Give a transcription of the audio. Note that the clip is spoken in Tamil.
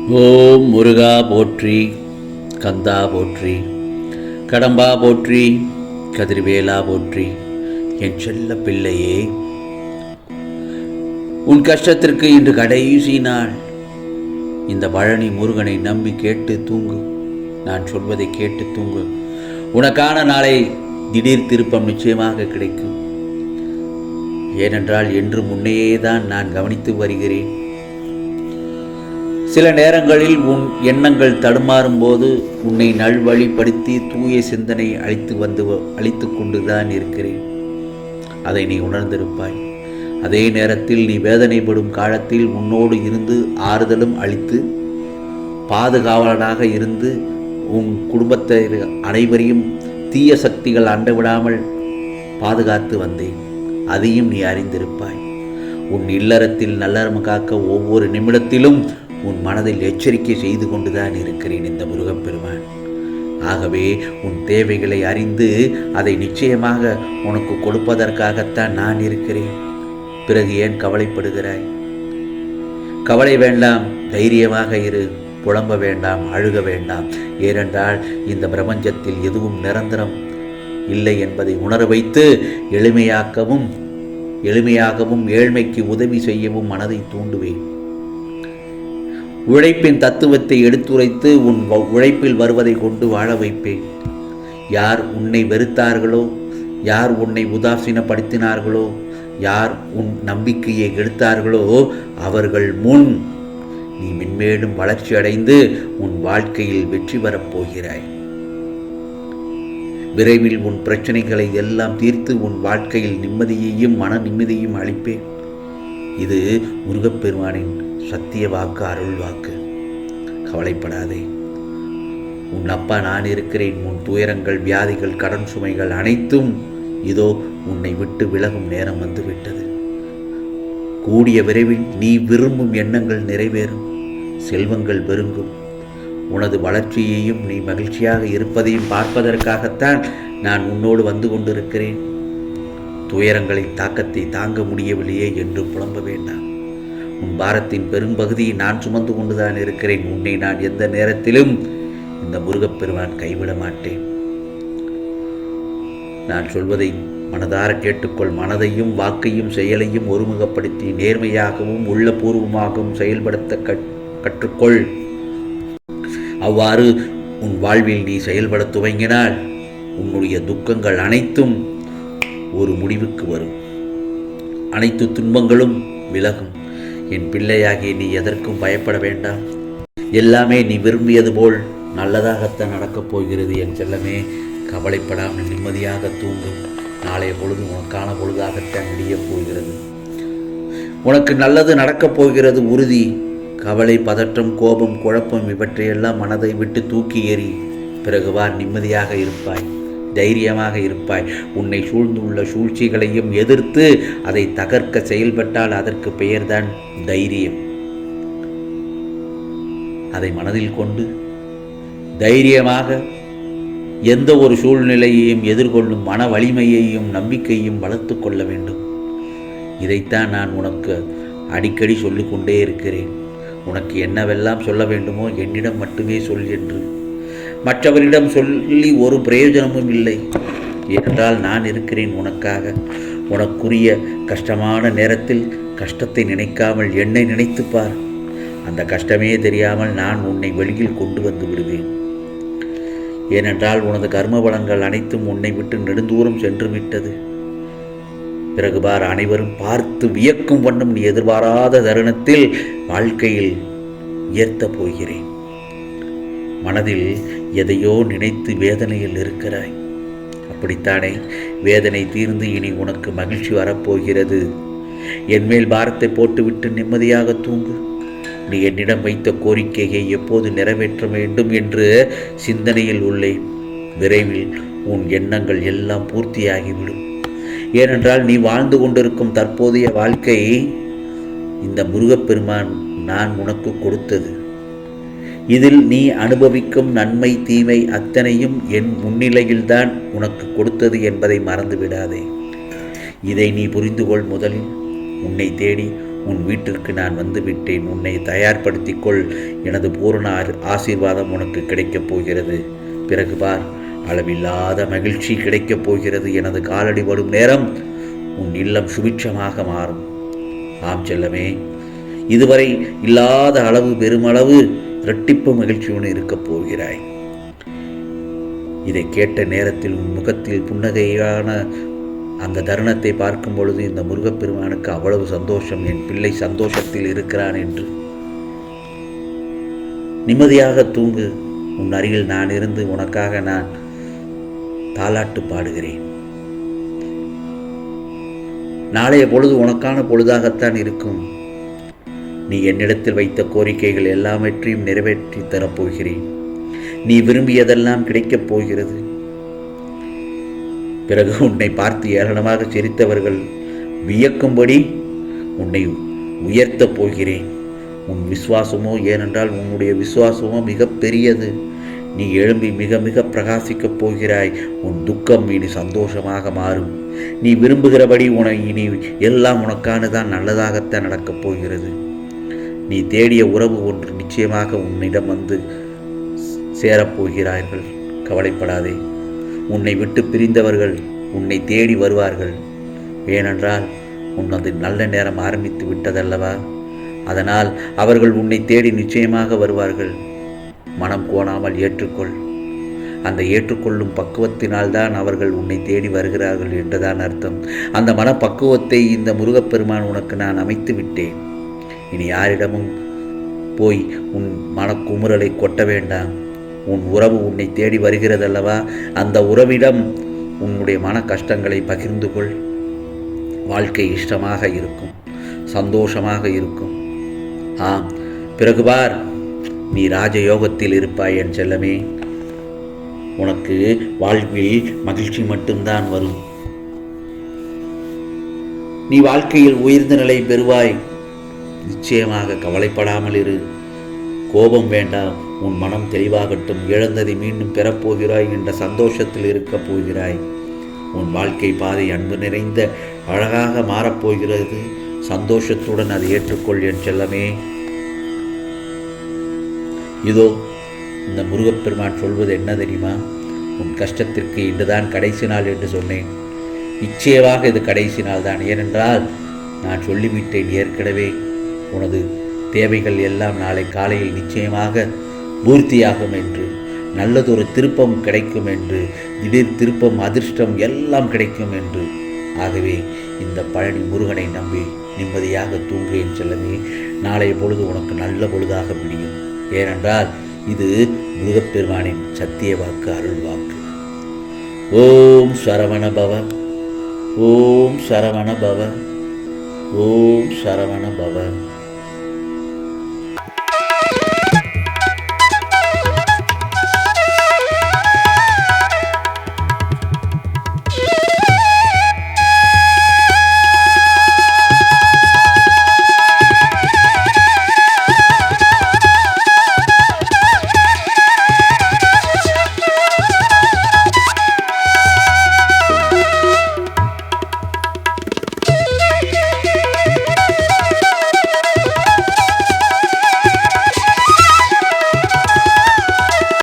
ஓம் முருகா போற்றி, கந்தா போற்றி, கடம்பா போற்றி, கதிர்வேலா போற்றி. என் செல்ல பிள்ளையே, உன் கஷ்டத்திற்கு இன்று கடைசி நாள். இந்த பழனி முருகனை நம்பி கேட்டு தூங்கு. நான் சொல்வதை கேட்டு தூங்கு. உனக்கான நாளை திடீர் திருப்பம் நிச்சயமாக கிடைக்கும். ஏனென்றால் என்று முன்னையே தான் நான் கவனித்து வருகிறேன். சில நேரங்களில் உன் எண்ணங்கள் தடுமாறும் போது உன்னை நல்வழிப்படுத்தி தூய சிந்தனை அளித்து கொண்டுதான் இருக்கிறேன். அதை நீ உணர்ந்திருப்பாய். அதே நேரத்தில் நீ வேதனைப்படும் காலத்தில் உன்னோடு இருந்து ஆறுதலும் அளித்து பாதுகாவலனாக இருந்து உன் குடும்பத்தை அனைவரையும் தீய சக்திகள் அண்டவிடாமல் பாதுகாத்து வந்தேன். அதையும் நீ அறிந்திருப்பாய். உன் இல்லறத்தில் நல்லறம் காக்க ஒவ்வொரு நிமிடத்திலும் உன் மனதில் எச்சரிக்கை செய்து கொண்டுதான் இருக்கிறேன் இந்த முருகப்பெருமான். ஆகவே உன் தேவைகளை அறிந்து அதை நிச்சயமாக உனக்கு கொடுப்பதற்காகத்தான் நான் இருக்கிறேன். பிறகு ஏன் கவலைப்படுகிறாய்? கவலை வேண்டாம், தைரியமாக இரு. புலம்ப வேண்டாம், அழுக வேண்டாம். ஏனென்றால் இந்த பிரபஞ்சத்தில் எதுவும் நிரந்தரம் இல்லை என்பதை உணர வைத்து எளிமையாகவும் ஏழ்மைக்கு உதவி செய்யவும் மனதை தூண்டுவேன். உழைப்பின் தத்துவத்தை எடுத்துரைத்து உன் உழைப்பில் வருவதை கொண்டு வாழ வைப்பேன். யார் உன்னை வெறுத்தார்களோ, யார் உன்னை உதாசீனப்படுத்தினார்களோ, யார் உன் நம்பிக்கையை எடுத்தார்களோ அவர்கள் முன் நீ மென்மேலும் வளர்ச்சி அடைந்து உன் வாழ்க்கையில் வெற்றி பெறப் போகிறாய். விரைவில் உன் பிரச்சனைகளை எல்லாம் தீர்த்து உன் வாழ்க்கையில் நிம்மதியையும் மன நிம்மதியையும் அளிப்பேன். இது முருகப்பெருமானின் சத்திய வாக்கு, அருள் வாக்கு. கவலைப்படாதே. உன் அப்பா நான் இருக்கிறேன். உன் துயரங்கள், வியாதிகள், கடன் சுமைகள் அனைத்தும் இதோ உன்னை விட்டு விலகும் நேரம் வந்துவிட்டது. கூடிய விரைவில் நீ விரும்பும் எண்ணங்கள் நிறைவேறும், செல்வங்கள் பெருகும். உனது வளர்ச்சியையும் நீ மகிழ்ச்சியாக இருப்பதையும் பார்ப்பதற்காகத்தான் நான் உன்னோடு வந்து கொண்டிருக்கிறேன். துயரங்களின் தாக்கத்தை தாங்க முடியவில்லையே என்று புலம்ப வேண்டாம். உன் பாரத்தின் பெரும்பகுதியை நான் சுமந்து கொண்டுதான் இருக்கிறேன். உன்னை நான் எந்த நேரத்திலும் இந்த முருகப்பெருமான் கைவிட மாட்டேன். நான் சொல்வதை மனதார கேட்டுக்கொள். மனதையும் வாக்கையும் செயலையும் ஒருமுகப்படுத்தி நேர்மையாகவும் உள்ளபூர்வமாகவும் செயல்படுத்த கற்றுக்கொள். அவ்வாறு உன் வாழ்வில் நீ செயல்பட துவங்கினால் உன்னுடைய துக்கங்கள் அனைத்தும் ஒரு முடிவுக்கு வரும். அனைத்து துன்பங்களும் விலகும். என் பிள்ளையாகிய நீ எதற்கும் பயப்பட வேண்டாம். எல்லாமே நீ விரும்பியது போல் நல்லதாகத்தான் நடக்கப் போகிறது. என் செல்லமே, கவலைப்படாமல் நிம்மதியாக தூங்கும். நாளைய பொழுது உனக்கான பொழுதாகத்தான் விடியப் போகிறது. உனக்கு நல்லது நடக்கப் போகிறது உறுதி. கவலை, பதற்றம், கோபம், குழப்பம் இவற்றையெல்லாம் மனதை விட்டு தூக்கி எறி. பிறகு வா, நிம்மதியாக இருப்பாய், தைரியமாக இருப்பாய். உன்னை சூழ்ந்துள்ள சூழ்ச்சிகளையும் எதிர்த்து அதை தகர்க்க செயல்பட்டால் அதற்கு பெயர்தான் தைரியம். அதை மனதில் கொண்டு தைரியமாக எந்த ஒரு சூழ்நிலையையும் எதிர்கொள்ளும் மன வலிமையையும் நம்பிக்கையும் வளர்த்து கொள்ள வேண்டும். இதைத்தான் நான் உனக்கு அடிக்கடி சொல்லிக்கொண்டே இருக்கிறேன். உனக்கு என்னவெல்லாம் சொல்ல வேண்டுமோ என்னிடம் மட்டுமே சொல் என்று. மற்றவரிடம் சொல்லி ஒரு பிரயோஜனமும் இல்லை. ஏனென்றால் நான் இருக்கிறேன் உனக்காக. உனக்குரிய கஷ்டமான நேரத்தில் கஷ்டத்தை நினைக்காமல் என்னை நினைத்துப்பார். அந்த கஷ்டமே தெரியாமல் நான் உன்னை வெளியில் கொண்டு வந்து விடுவேன். ஏனென்றால் உனது கர்ம பலன்கள் அனைத்தும் உன்னை விட்டு நெடுந்தூரம் சென்று விட்டது. பிறகு பார், அனைவரும் பார்த்து வியக்கும் வண்ணம் நீ எதிர்பாராத தருணத்தில் வாழ்க்கையில் உயர்த்தப் போகிறேன். மனதில் எதையோ நினைத்து வேதனையில் இருக்கிறாய். அப்படித்தானே? வேதனை தீர்ந்து இனி உனக்கு மகிழ்ச்சி வரப்போகிறது. என்மேல் பாரத்தை போட்டுவிட்டு நிம்மதியாக தூங்கு. நீ என்னிடம் வைத்த கோரிக்கையை எப்போது நிறைவேற்ற வேண்டும் என்று சிந்தனையில் உள்ளேன். விரைவில் உன் எண்ணங்கள் எல்லாம் பூர்த்தியாகிவிடும். ஏனென்றால் நீ வாழ்ந்து கொண்டிருக்கும் தற்போதைய வாழ்க்கை இந்த முருகப்பெருமான் நான் உனக்கு கொடுத்தது. இதில் நீ அனுபவிக்கும் நன்மை தீமை அத்தனையும் என் முன்னிலையில்தான் உனக்கு கொடுத்தது என்பதை மறந்துவிடாதே. இதை நீ புரிந்துகொள். முதலில் உன்னை தேடி உன் வீட்டிற்கு நான் வந்து விட்டேன். உன்னை தயார்படுத்திக் கொள். எனது பூரண ஆசீர்வாதம் உனக்கு கிடைக்கப் போகிறது. பிறகு பார், அளவில்லாத மகிழ்ச்சி கிடைக்கப் போகிறது. எனது காலடி படும் நேரம் உன் இல்லம் சுபிட்சமாக மாறும். ஆம் செல்லமே, இதுவரை இல்லாத அளவு பெருமளவு இரட்டிப்பு மகிழ்ச்சியுடன் இருக்கப் போகிறாய். இதை கேட்ட நேரத்தில் உன் முகத்தில் புன்னகையான அந்த தருணத்தை பார்க்கும் பொழுது இந்த முருகப்பெருமானுக்கு அவ்வளவு சந்தோஷம். என் பிள்ளை சந்தோஷத்தில் இருக்கிறான் என்று. நிம்மதியாக தூங்கு. உன் அருகில் நான் இருந்து உனக்காக நான் தாலாட்டு பாடுகிறேன். நாளைய பொழுது உனக்கான பொழுதாகத்தான் இருக்கும். நீ என்னிடத்தில் வைத்த கோரிக்கைகள் எல்லாவற்றையும் நிறைவேற்றி தரப்போகிறேன். நீ விரும்பியதெல்லாம் கிடைக்கப் போகிறது. பிறகு உன்னை பார்த்து ஏளனமாக சிரித்தவர்கள் வியக்கும்படி உன்னை உயர்த்தப் போகிறேன். உன் விசுவாசமோ, ஏனென்றால் உன்னுடைய விசுவாசமோ மிக பெரியது. நீ எழும்பி மிக மிக பிரகாசிக்கப் போகிறாய். உன் துக்கம் இனி சந்தோஷமாக மாறும். நீ விரும்புகிறபடி இனி எல்லாம் உனக்கானதான் நல்லதாகத்தான் நடக்கப் போகிறது. நீ தேடிய உறவு ஒன்று நிச்சயமாக உன்னிடம் வந்து சேரப்போகிறார்கள். கவலைப்படாதே. உன்னை விட்டு பிரிந்தவர்கள் உன்னை தேடி வருவார்கள். ஏனென்றால் உனது நல்ல நேரம் ஆரம்பித்து விட்டதல்லவா? அதனால் அவர்கள் உன்னை தேடி நிச்சயமாக வருவார்கள். மனம் கோணாமல் ஏற்றுக்கொள். அந்த ஏற்றுக்கொள்ளும் பக்குவத்தினால்தான் அவர்கள் உன்னை தேடி வருகிறார்கள் என்றுதான் அர்த்தம். அந்த மனப்பக்குவத்தை இந்த முருகப்பெருமான் உனக்கு நான் அமைத்து விட்டேன். இனி யாரிடமும் போய் உன் மனக்குமுறலை கொட்ட வேண்டாம். உன் உறவு உன்னை தேடி வருகிறதல்லவா? அந்த உறவிடம் உன்னுடைய மன கஷ்டங்களை பகிர்ந்து கொள். வாழ்க்கை இஷ்டமாக இருக்கும், சந்தோஷமாக இருக்கும். ஆம், பிறகு பார், நீ ராஜயோகத்தில் இருப்பாய் என் செல்லமே. உனக்கு வாழ்வில் மகிழ்ச்சி மட்டும்தான் வரும். நீ வாழ்க்கையில் உயர்ந்த நிலை பெறுவாய். நிச்சயமாக கவலைப்படாமல் இரு. கோபம் வேண்டாம். உன் மனம் தெளிவாகட்டும். இழந்ததை மீண்டும் பெறப்போகிறாய் என்ற சந்தோஷத்தில் இருக்கப் போகிறாய். உன் வாழ்க்கை பாதை அன்பு நிறைந்த அழகாக மாறப்போகிறது. சந்தோஷத்துடன் அதை ஏற்றுக்கொள் என் செல்லமே. இதோ இந்த முருகப்பெருமான் சொல்வது என்ன தெரியுமா? உன் கஷ்டத்திற்கு இன்றுதான் கடைசி நாள் என்று சொன்னேன். நிச்சயமாக இது கடைசி நாள் தான். ஏனென்றால் நான் சொல்லிவிட்டேன் ஏற்கனவே. உனது தேவைகள் எல்லாம் நாளை காலையில் நிச்சயமாக பூர்த்தியாகும் என்று, நல்லதொரு திருப்பம் கிடைக்கும் என்று, திடீர் திருப்பம், அதிர்ஷ்டம் எல்லாம் கிடைக்கும் என்று. ஆகவே இந்த பழனி முருகனை நம்பி நிம்மதியாக தூங்குவேன் செல்லமே. நாளைய பொழுது உனக்கு நல்ல பொழுதாக விடியும். ஏனென்றால் இது முருகப்பெருமானின் சத்திய வாக்கு, அருள் வாக்கு. ஓம் சரவண பவ, ஓம் சரவண பவ, ஓம் சரவண பவ.